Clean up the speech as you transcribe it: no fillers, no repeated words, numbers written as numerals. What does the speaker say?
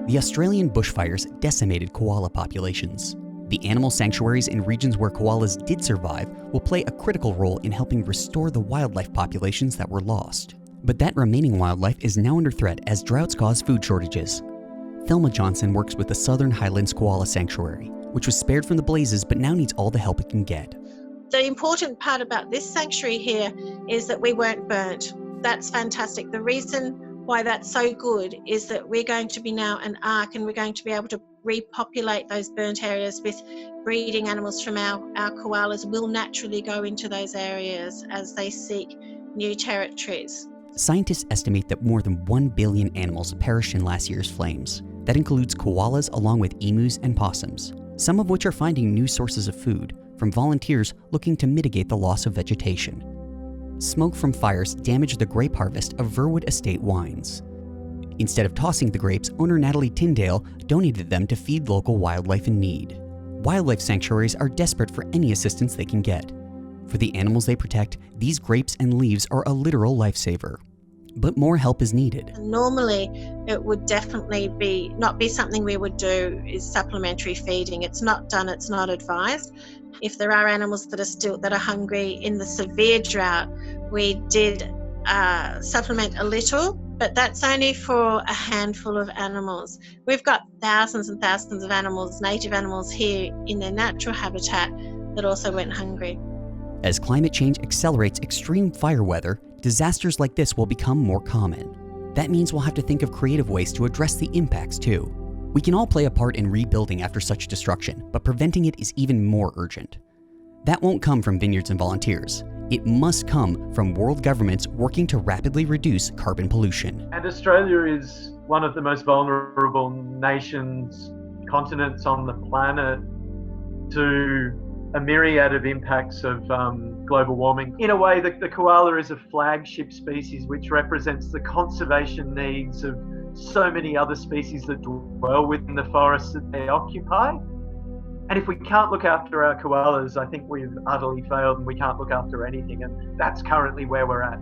The Australian bushfires decimated koala populations. The animal sanctuaries in regions where koalas did survive will play a critical role in helping restore the wildlife populations that were lost. But that remaining wildlife is now under threat as droughts cause food shortages. Thelma Johnson works with the Southern Highlands Koala Sanctuary, which was spared from the blazes but now needs all the help it can get. The important part about this sanctuary here is that we weren't burnt. That's fantastic. The reason why that's so good is that we're going to be now an ark, and we're going to be able to repopulate those burnt areas with breeding animals from our koalas will naturally go into those areas as they seek new territories. Scientists estimate that more than 1 billion animals perished in last year's flames. That includes koalas along with emus and possums, some of which are finding new sources of food from volunteers looking to mitigate the loss of vegetation. Smoke from fires damaged the grape harvest of Verwood Estate Wines. Instead of tossing the grapes, owner Natalie Tyndale donated them to feed local wildlife in need. Wildlife sanctuaries are desperate for any assistance they can get. For the animals they protect, these grapes and leaves are a literal lifesaver. But more help is needed. Normally, it would definitely not be something we would do is supplementary feeding. It's not done, it's not advised. If there are animals that are hungry in the severe drought, we did supplement a little, but that's only for a handful of animals. We've got thousands and thousands of animals, native animals here in their natural habitat that also went hungry. As climate change accelerates extreme fire weather, disasters like this will become more common. That means we'll have to think of creative ways to address the impacts too. We can all play a part in rebuilding after such destruction, but preventing it is even more urgent. That won't come from vineyards and volunteers. It must come from world governments working to rapidly reduce carbon pollution. And Australia is one of the most vulnerable continents on the planet to a myriad of impacts of global warming. In a way, the koala is a flagship species which represents the conservation needs of so many other species that dwell within the forests that they occupy. And if we can't look after our koalas, I think we've utterly failed and we can't look after anything. And that's currently where we're at.